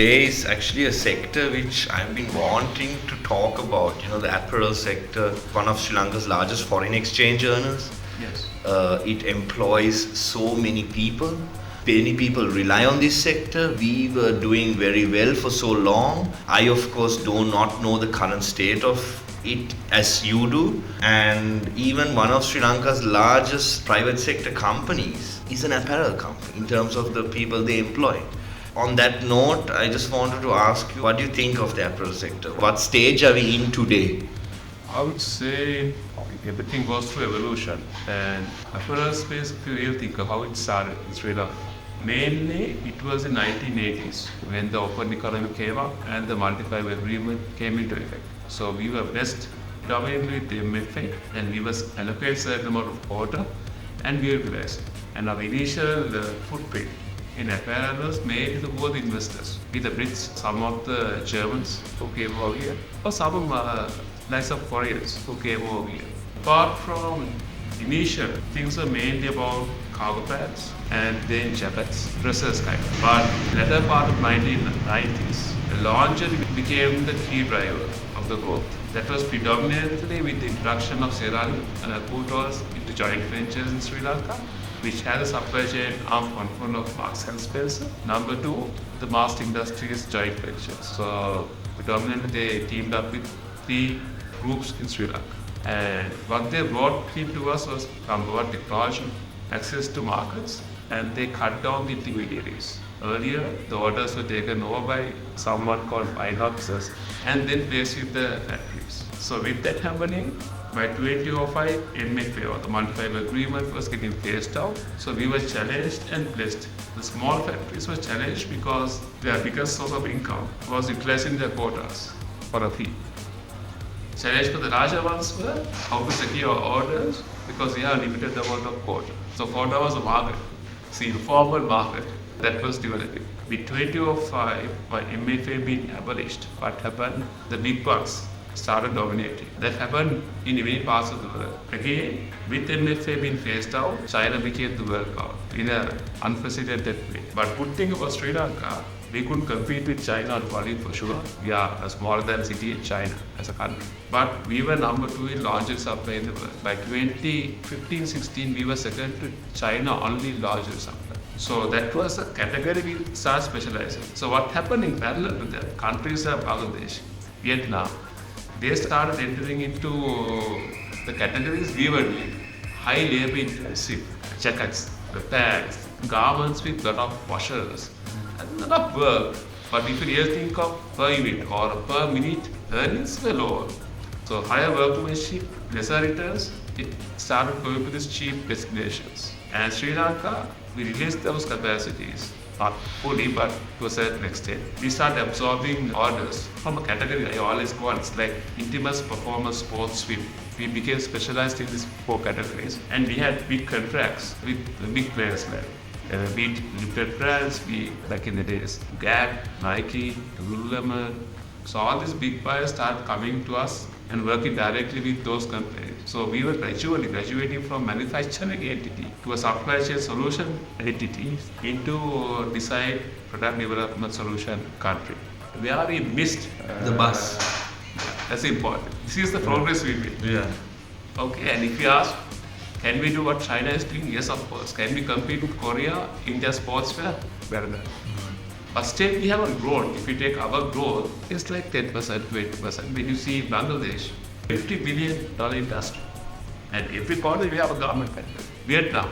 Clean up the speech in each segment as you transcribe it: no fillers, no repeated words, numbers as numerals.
today is actually a sector which I've been wanting to talk about. The apparel sector, one of Sri Lanka's largest foreign exchange earners. Yes. It employs so many people. Many people rely on this sector. We were doing very well for so long. I, of course, do not know the current state of it as you do. And even one of Sri Lanka's largest private sector companies is an apparel company in terms of the people they employ. On that note, I just wanted to ask you, what do you think of the apparel sector? What stage are we in today? I would say everything goes through evolution. And apparel space, if you really think of how it started in Sri Lanka, mainly it was in 1980s when the open economy came up and the multiplier agreement came into effect. So we were best dominantly with the MFA and we was allocated a certain amount of quota and we utilized it. And our initial footprint in apparel was made to both investors, with the Brits, some of the Germans who came over here, or some likes of Koreans who came over here. Apart from initial, things were mainly about cargo pants and then jackets, dresses kind of. But latter part of 1990s, the lingerie became the key driver of the growth. That was predominantly with the introduction of Sierra put us into joint ventures in Sri Lanka, which had a supply chain arm control of Marks and Spencer. Number two, the Mast Industries joint ventures. So predominantly they teamed up with 3 groups in Sri Lanka. And what they brought into us was number one, technology, access to markets, and they cut down the intermediaries. Earlier, the orders were taken over by someone called fine officers and then placed with the factories. So with that happening, by 2005, MFA or the multi-fiber agreement was getting phased out. So we were challenged and blessed. The small factories were challenged because their biggest source of income was utilizing their quotas for a fee. Challenge for the larger ones were how to secure orders because we have a limited amount of quota. So quota was a market, informal market that was developing. With 2005, by MFA being abolished, what happened? The big bucks started dominating. That happened in many parts of the world. Again, with MFA being phased out, China became the world power in an unprecedented way. But good thing about Sri Lanka, we couldn't compete with China on volume for sure. We are a smaller than city in China as a country. But we were number 2 in lingerie supply in the world. By 2015-16, we were second to China only lingerie supply. So that was a category we started specializing. So what happened in parallel to that, countries like Bangladesh, Vietnam, they started entering into the categories we were doing. High labor intensive jackets, the bags, garments with lot of washers, and a lot of work. But if you really think of per unit or per minute, earnings were lower. So higher workmanship, lesser returns, it started going to these cheap destinations. And Sri Lanka, we released those capacities. Not fully, but to a certain extent. We started absorbing orders from a category I always call it's like intimate performance sports swim. We became specialized in these 4 categories and we had big contracts with the big players like be it limited brands, back in the days, Gap, Nike, Lululemon. So all these big buyers started coming to us and working directly with those companies. So we were graduating from manufacturing entity to a supply chain solution entity into design product development solution country. Where we missed the bus. That's important. This is the progress we made. Yeah. Okay, and if you ask, can we do what China is doing? Yes, of course. Can we compete with Korea in their sportswear? Better than. But still, we haven't grown. If you take our growth, it's like 10%, 20%. When you see Bangladesh, $50 billion industry. And every corner we have a garment factory. Vietnam,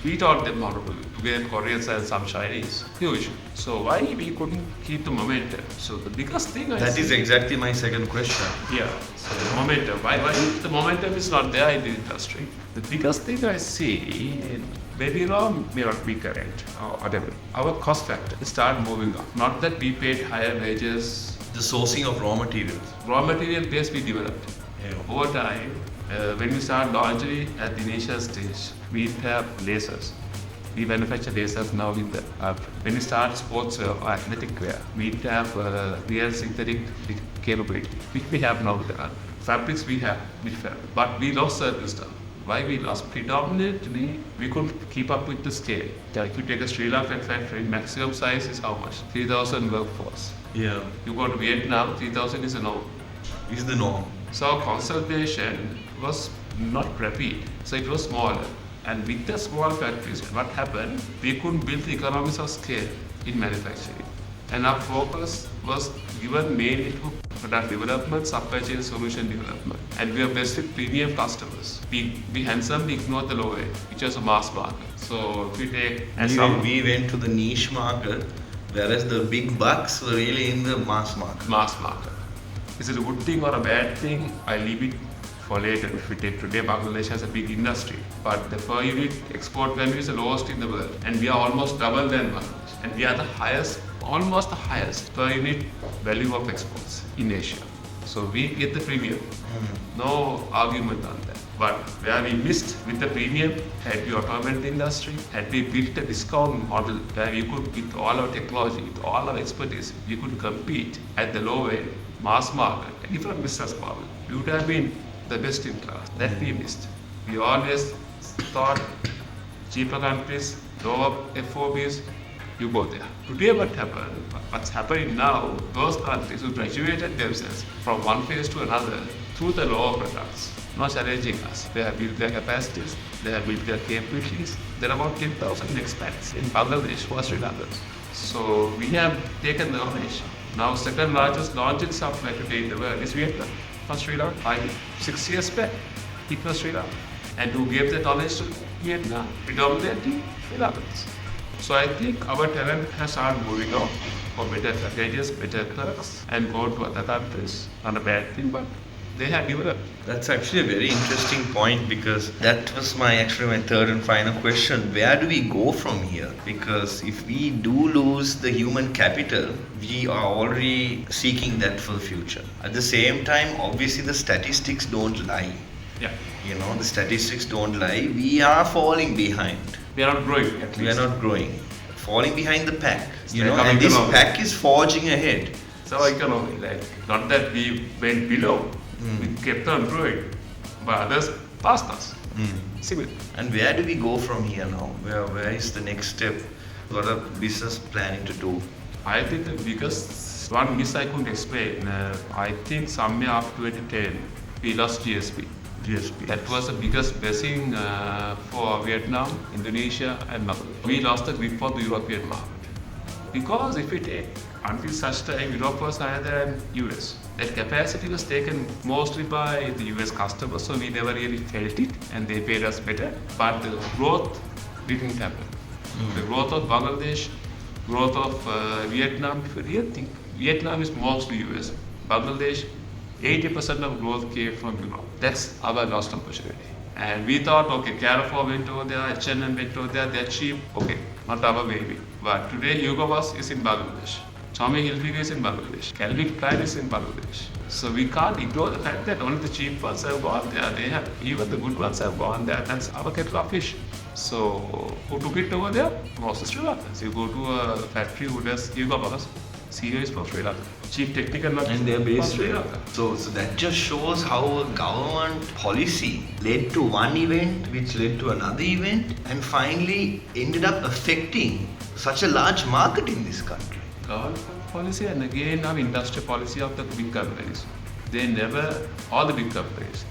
we taught them how to do it. Together, Koreans and some Chinese. Huge. So why we couldn't keep the momentum? So the biggest thing That is exactly my second question. Yeah. So the momentum. Why the momentum is not there in the industry? The biggest thing I see, maybe wrong, may not be correct, or whatever. Our cost factor started moving up. Not that we paid higher wages. The sourcing of raw materials. Raw material base we developed. Yeah. Over time, when we start lingerie at the initial stage, we have lasers. We manufacture lasers now in the when we start sportswear or athletic wear, we have real synthetic capability, which we have now with the fabrics we have, but we lost certain stuff. Why we lost? Predominantly, we couldn't keep up with the scale. If you take a Sri Lankan factory, maximum size is how much? 3,000 workforce. Yeah. You go to Vietnam, 3,000 is a norm. Is the norm. So consolidation was not rapid, so it was smaller. And with the small factories, what happened? We couldn't build the economies of scale in manufacturing. And our focus was given mainly to product development, supply chain solution development. And we are best with premium customers. We handsomely ignored the low end, which was a mass market. So if we take... We went to the niche market, whereas the big bucks were really in the mass market. Mass market. Is it a good thing or a bad thing? I leave it for later. If we take today, Bangladesh has a big industry, but the per unit export value is the lowest in the world, and we are almost double than Bangladesh, and we are the highest, almost the highest per unit value of exports in Asia. So we get the premium. No argument on that. But where we missed with the premium, had we automated the industry, had we built a discount model where we could, with all our technology, with all our expertise, we could compete at the low end, mass market, a different business model. We would have been the best in class. That we missed. We always thought cheaper countries, lower FOBs, you go there. Today what's happening now, those countries who graduated themselves from one phase to another through the lower products, not challenging us. They have built their capacities, they have built their capabilities. There are about 10,000 expats in Bangladesh who are Sri Lankans. So we have taken the knowledge. Now second largest launching software today in the world is Vietnam. From Sri Lanka, 6 years back, it was Sri Lanka. And who gave the knowledge to Vietnam? Predominantly Sri Lankans. So I think our talent has started moving on for better packages, better perks, and go to other countries. Not a bad thing, but they have developed. That's actually a very interesting point, because that was my third and final question. Where do we go from here? Because if we do lose the human capital, we are already seeking that for the future. At the same time, obviously the statistics don't lie. Yeah. The statistics don't lie. We are falling behind. We are not growing, at least. We are not growing. Falling behind the pack. Like and this pack is forging ahead. So economy, not that we went below, we kept on growing, but others passed us. Similar. And where do we go from here now? Where is the next step? What are business planning to do? I think the biggest one miss I couldn't explain. I think somewhere after 2010, we lost GSP. That was the biggest blessing for Vietnam, Indonesia, and Bangladesh. We lost the grip of the European market. Because if we take, until such time, Europe was higher than US. That capacity was taken mostly by the US customers, so we never really felt it, and they paid us better. But the growth didn't happen. The growth of Bangladesh, growth of Vietnam, if you really think, Vietnam is mostly US. Bangladesh, 80% of growth came from Europe. That's our lost opportunity. And we thought, okay, Carrefour went over there, H&M went over there, they're cheap. Okay, not our baby. But today, Hugo Boss is in Bangladesh. Tommy Hilfiger is in Bangladesh. Calvin Klein is in Bangladesh. So we can't ignore the fact that only the cheap ones have gone there. Even the good ones have gone there. That's our kettle of fish. So who took it over there? Most Sri Lankans. You go to a factory who does Hugo Boss. CEO is from Sri Lanka. Chief technical officer. And they're based Sri Lanka. So that just shows how a government policy led to one event, which led to another event, and finally ended up affecting such a large market in this country. Government policy, and again our industrial policy of the big companies. They never, all the big companies,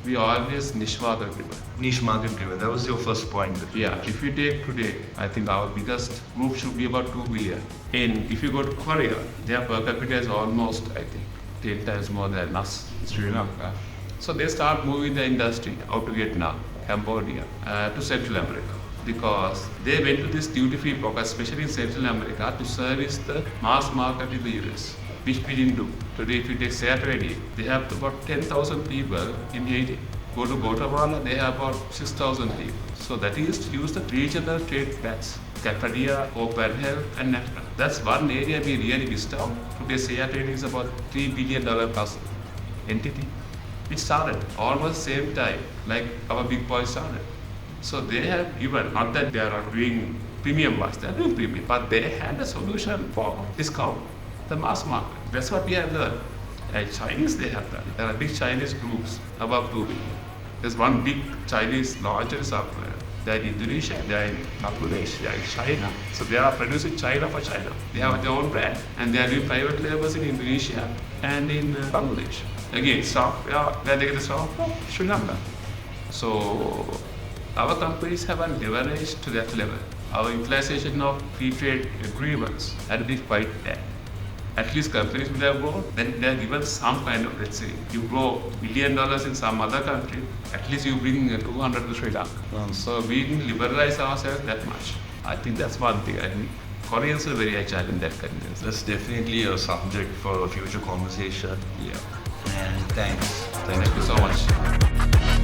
we always niche market driven. Niche market driven, that was your first point. Yeah, if you take today, I think our biggest group should be about 2 billion. And if you go to Korea, their per capita is almost, I think, 10 times more than us, Sri Lanka. So they start moving the industry out to Vietnam, Cambodia, to Central America. Because they went to this duty-free pocket, especially in Central America, to service the mass market in the US, which we didn't do. Today, if you take Saturday, they have about 10,000 people in Haiti. Go to Guatemala, they have about 6,000 people. So that is to use the regional trade flats, Capadia, Open Health, and NAFTA. That's one area we really missed out. Today, Saturday is about $3 billion plus entity, which started almost same time, like our big boys started. So they have given, not that they are doing premium wise, they are doing premium, but they had a solution for discount, the mass market. That's what we have learned. And Chinese, they have done. There are big Chinese groups, above 2 billion. There's one big Chinese laundry supplier. They're in Indonesia, they're in Bangladesh, they're in China. So they are producing China for China. They have their own brand and they are doing private labels in Indonesia and in Bangladesh. Again, software, where they get the software, Sri Lanka. So our companies haven't leveraged to that level. Our utilization of free trade agreements had been quite bad. At least companies would have grown, then they are given some kind of, let's say, you grow $1 billion in some other country, at least you bring 200 to Sri Lanka. So we didn't liberalize ourselves that much. I think that's one thing. I think Koreans are very agile in that kind of sense. That's definitely a subject for a future conversation. Yeah. And thanks. Thank you so much.